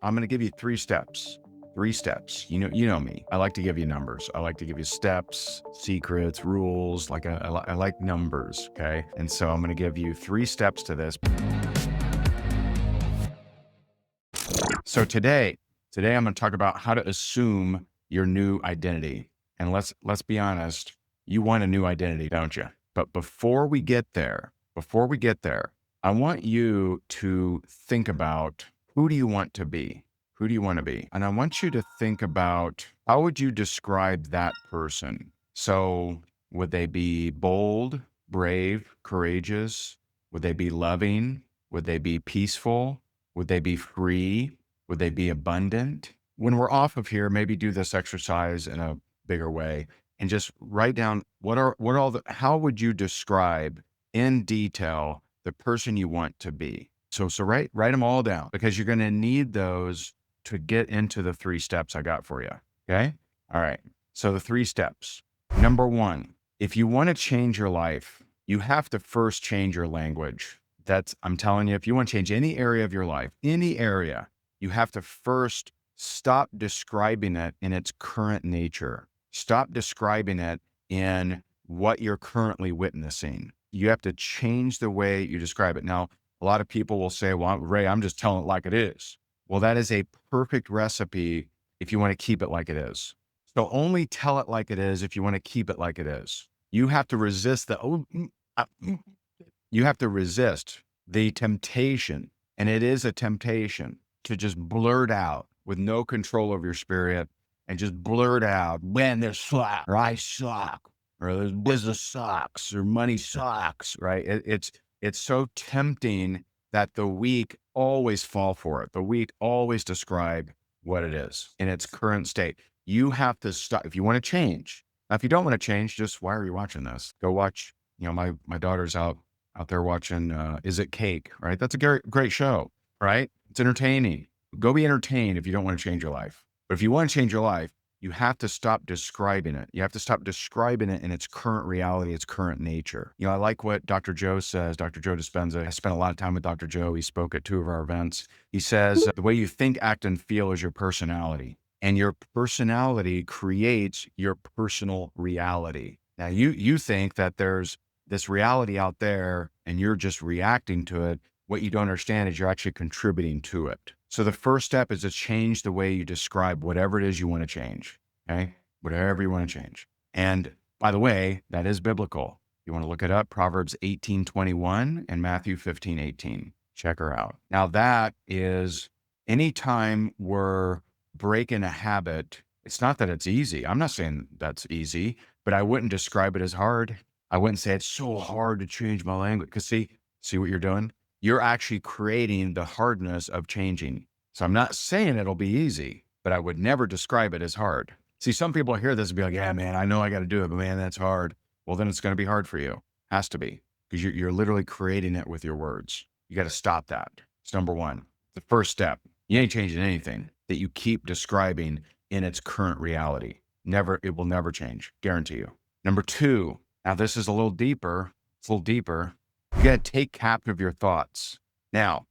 I'm going to give you 3 steps. 3 steps. You know me. I like to give you numbers. I like to give you steps, secrets, rules. Like I like numbers. Okay. And so I'm going to give you 3 steps to this. So today I'm going to talk about how to assume your new identity. And let's be honest, you want a new identity, don't you? But before we get there, I want you to think about, who do you want to be? Who do you want to be? And I want you to think about, how would you describe that person? So would they be bold, brave, courageous? Would they be loving? Would they be peaceful? Would they be free? Would they be abundant? When we're off of here, maybe do this exercise in a bigger way and just write down, how would you describe in detail the person you want to be? So write them all down, because you're going to need those to get into the 3 steps I got for you. Okay. All right. So the 3 steps. Number 1, if you want to change your life, you have to first change your language. I'm telling you, if you want to change any area of your life, any area, you have to first stop describing it in its current nature. Stop describing it in what you're currently witnessing. You have to change the way you describe it. Now, a lot of people will say, well, Ray, I'm just telling it like it is. Well, that is a perfect recipe if you want to keep it like it is. So only tell it like it is if you want to keep it like it is. You have to resist you have to resist the temptation, and it is a temptation, to just blurt out with no control of your spirit and just blurt out, when there's slack, or I suck, or this business sucks, or money sucks, right? It's so tempting that the weak always fall for it. The weak always describe what it is in its current state. You have to stop if you want to change. Now, if you don't want to change, just, why are you watching this? Go watch. My daughter's out there watching Is It Cake, right? That's a great show, right? It's entertaining. Go be entertained if you don't want to change your life. But if you want to change your life, you have to stop describing it. You have to stop describing it in its current reality, its current nature. I like what Dr. Joe says, Dr. Joe Dispenza. I spent a lot of time with Dr. Joe. He spoke at 2 of our events. He says, the way you think, act, and feel is your personality. And your personality creates your personal reality. Now, you think that there's this reality out there and you're just reacting to it. What you don't understand is you're actually contributing to it. So the first step is to change the way you describe whatever it is you want to change. Okay. Whatever you want to change. And by the way, that is biblical. You want to look it up, Proverbs 18:21 and Matthew 15:18. Check her out. Now that is, anytime we're breaking a habit, it's not that it's easy. I'm not saying that's easy, but I wouldn't describe it as hard. I wouldn't say it's so hard to change my language. Because see what you're doing? You're actually creating the hardness of changing. So I'm not saying it'll be easy, but I would never describe it as hard. See, some people hear this and be like, yeah, man, I know I got to do it, but man, that's hard. Well, then it's going to be hard for you. Has to be, because you're literally creating it with your words. You got to stop that. It's number 1. The first step. You ain't changing anything that you keep describing in its current reality. Never, it will never change. Guarantee you. Number 2. Now, this is a little deeper. It's a little deeper. You got to take captive your thoughts. Now,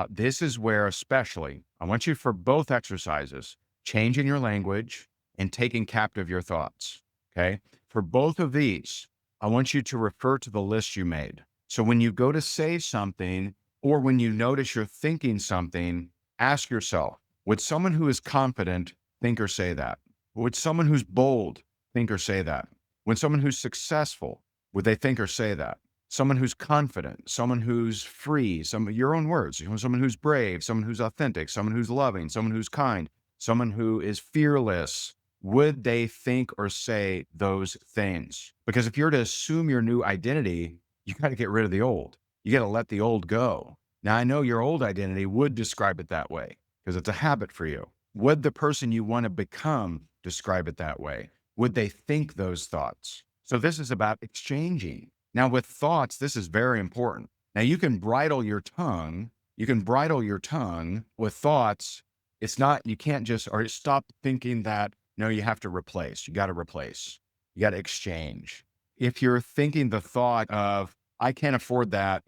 this is where, especially, I want you, for both exercises, changing your language and taking captive your thoughts. Okay. For both of these, I want you to refer to the list you made. So when you go to say something, or when you notice you're thinking something, ask yourself, would someone who is confident think or say that? Would someone who's bold think or say that? When someone who's successful, would they think or say that? Someone who's confident, someone who's free, some of your own words, someone who's brave, someone who's authentic, someone who's loving, someone who's kind, someone who is fearless. Would they think or say those things? Because if you're to assume your new identity, you got to get rid of the old. You got to let the old go. Now, I know your old identity would describe it that way because it's a habit for you. Would the person you want to become describe it that way? Would they think those thoughts? So this is about exchanging. Now, with thoughts, this is very important. Now, you can bridle your tongue. You can bridle your tongue with thoughts. It's not, you can't just, or stop thinking that, no, you have to replace. You got to replace. You got to exchange. If you're thinking the thought of, I can't afford that,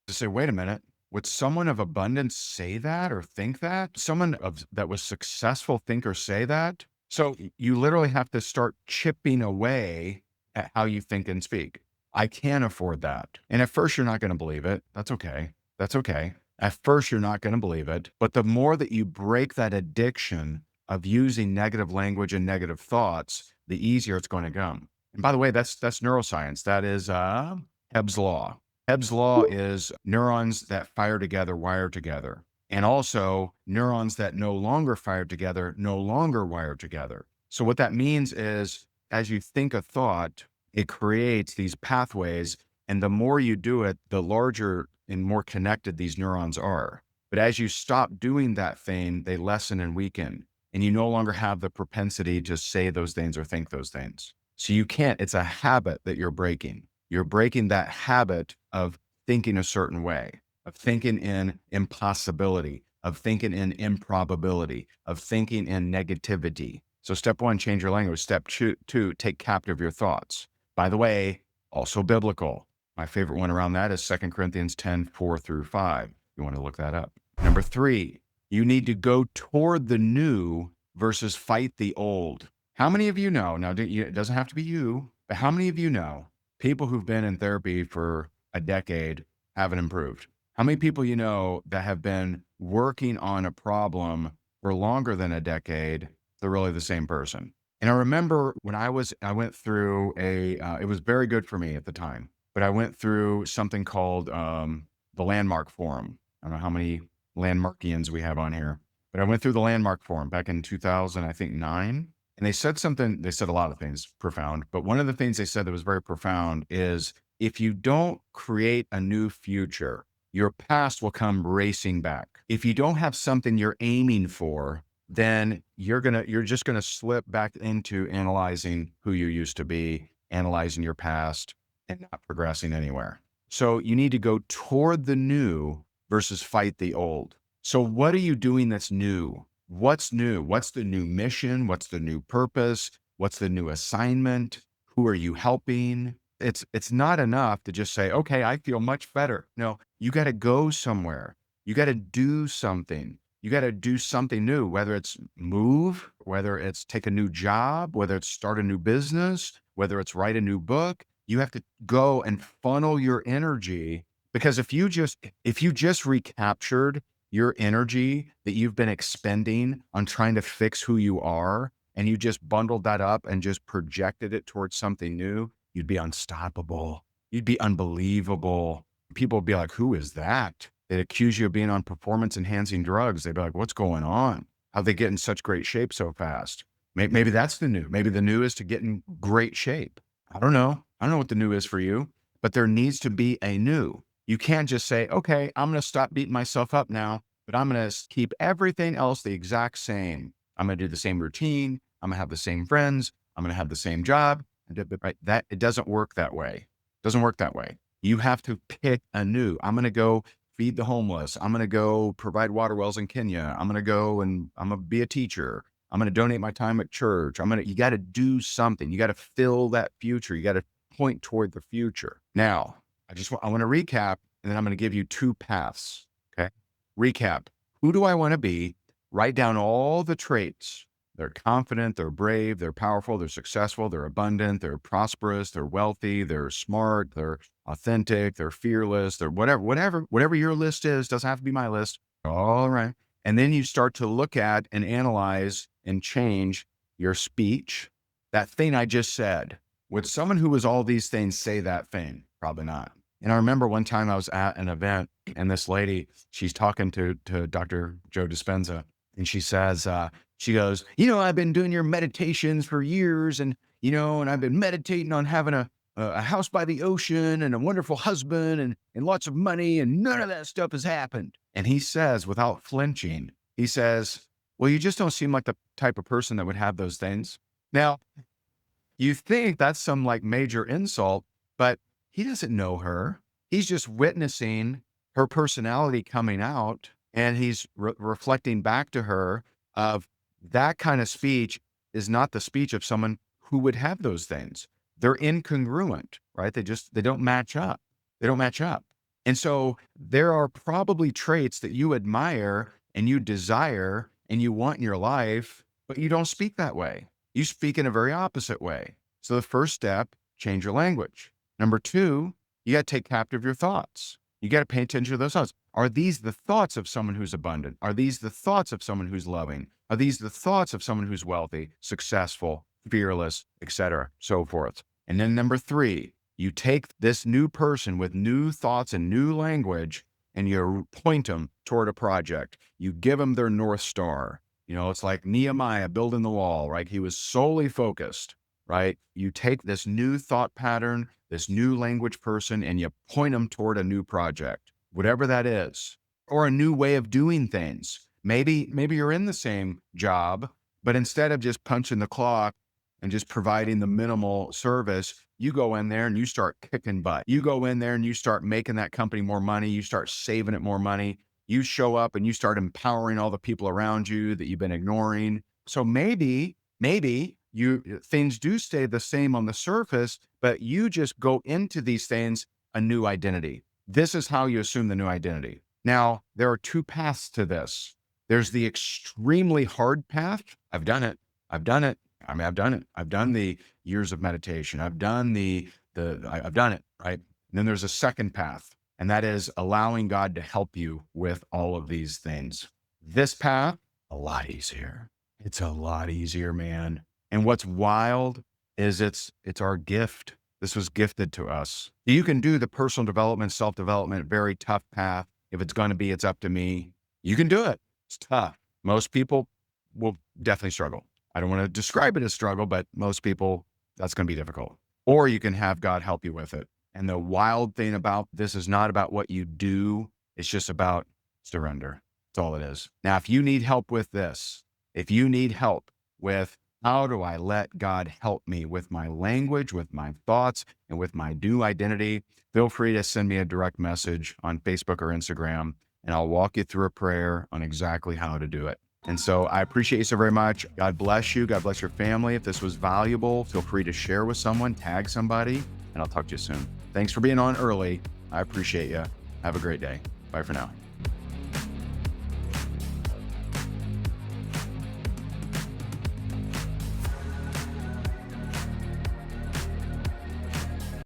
to say, wait a minute, Would someone of abundance say that or think that? Someone that was successful think or say that? So you literally have to start chipping away at how you think and speak. I can't afford that. And at first, you're not going to believe it. That's okay. That's okay. At first, you're not going to believe it. But the more that you break that addiction of using negative language and negative thoughts, the easier it's going to come. And by the way, that's neuroscience. That is Hebb's law. Hebb's law is neurons that fire together wire together. And also neurons that no longer fire together no longer wire together. So what that means is as you think a thought, it creates these pathways. And the more you do it, the larger and more connected these neurons are. But as you stop doing that thing, they lessen and weaken. And you no longer have the propensity to say those things or think those things. So you can't, it's a habit that you're breaking. You're breaking that habit of thinking a certain way, of thinking in impossibility, of thinking in improbability, of thinking in negativity. So step one, change your language. Step two, take captive your thoughts. By the way, also biblical. My favorite one around that is 2 Corinthians 10, 4-5. You want to look that up. Number 3, you need to go toward the new versus fight the old. How many of you know, now it doesn't have to be you, but how many of you know people who've been in therapy for a decade haven't improved? How many people you know that have been working on a problem for longer than a decade, they're really the same person? And I remember when I went through it was very good for me at the time, but I went through something called the Landmark Forum. I don't know how many Landmarkians we have on here, but I went through the Landmark Forum back in 2000, I think 9. And they said a lot of things profound, but one of the things they said that was very profound is if you don't create a new future, your past will come racing back. If you don't have something you're aiming for, then you're just gonna slip back into analyzing who you used to be, analyzing your past, and not progressing anywhere. So you need to go toward the new versus fight the old. So what are you doing that's new? What's new? What's the new mission? What's the new purpose? What's the new assignment? Who are you helping? It's not enough to just say, okay, I feel much better. No, you got to go somewhere. You got to do something. You got to do something new, whether it's move, whether it's take a new job, whether it's start a new business, whether it's write a new book. You have to go and funnel your energy, because if you just recaptured your energy that you've been expending on trying to fix who you are, and you just bundled that up and just projected it towards something new, you'd be unstoppable. You'd be unbelievable. People would be like, who is that? They'd accuse you of being on performance enhancing drugs. They'd be like, what's going on? How'd they get in such great shape so fast? Maybe that's the new. Maybe the new is to get in great shape. I don't know. I don't know what the new is for you, but there needs to be a new. You can't just say, okay, I'm going to stop beating myself up now, but I'm going to keep everything else the exact same. I'm going to do the same routine. I'm going to have the same friends. I'm going to have the same job. Right? That it doesn't work that way. It doesn't work that way. You have to pick a new. I'm going to go feed the homeless. I'm going to go provide water wells in Kenya. I'm going to go and I'm going to be a teacher. I'm going to donate my time at church. You got to do something. You got to fill that future. You got to point toward the future. Now, I want to recap, and then I'm going to give you 2 paths. Okay. Recap. Who do I want to be? Write down all the traits. They're confident, they're brave, they're powerful, they're successful, they're abundant, they're prosperous, they're wealthy, they're smart, they're authentic, they're fearless, they're whatever your list is, doesn't have to be my list. All right. And then you start to look at and analyze and change your speech. That thing I just said. Would someone who was all these things say that thing? Probably not. And I remember one time I was at an event and this lady, she's talking to Dr. Joe Dispenza, and she says, she goes, I've been doing your meditations for years, and I've been meditating on having a house by the ocean and a wonderful husband and lots of money, and none of that stuff has happened. And he says, without flinching, he says, well, you just don't seem like the type of person that would have those things. Now, you think that's some like major insult, but he doesn't know her. He's just witnessing her personality coming out, and he's reflecting back to her of that kind of speech is not the speech of someone who would have those things. They're incongruent, right? They don't match up. They don't match up. And so there are probably traits that you admire and you desire and you want in your life, but you don't speak that way. You speak in a very opposite way. So the first step, change your language. Number two, you got to take captive your thoughts. You got to pay attention to those thoughts. Are these the thoughts of someone who's abundant? Are these the thoughts of someone who's loving? Are these the thoughts of someone who's wealthy, successful, fearless, etc., so forth? And then number three, you take this new person with new thoughts and new language and you point them toward a project. You give them their North Star. You know, it's like Nehemiah building the wall, right? He was solely focused, right? You take this new thought pattern, this new language person, and you point them toward a new project, whatever that is, or a new way of doing things. Maybe you're in the same job, but instead of just punching the clock and just providing the minimal service, you go in there and you start kicking butt. You go in there and you start making that company more money. You start saving it more money. You show up and you start empowering all the people around you that you've been ignoring. So maybe things do stay the same on the surface, but you just go into these things a new identity. This is how you assume the new identity. Now, there are two paths to this. There's the extremely hard path. I've done it. I've done it. I've done the years of meditation. I've done I've done it, right? And then there's a second path, and that is allowing God to help you with all of these things. This path, a lot easier. It's a lot easier, man. And what's wild is it's our gift. This was gifted to us. You can do the personal development, self-development, very tough path. If it's going to be, it's up to me. You can do it. It's tough. Most people will definitely struggle. I don't want to describe it as struggle, but most people, that's going to be difficult. Or you can have God help you with it. And the wild thing about this is not about what you do. It's just about surrender. That's all it is. Now, if you need help with this, if you need help with how do I let God help me with my language, with my thoughts, and with my new identity, feel free to send me a direct message on Facebook or Instagram, and I'll walk you through a prayer on exactly how to do it. And so I appreciate you so very much. God bless you. God bless your family. If this was valuable, feel free to share with someone, tag somebody, and I'll talk to you soon. Thanks for being on early. I appreciate you. Have a great day. Bye for now.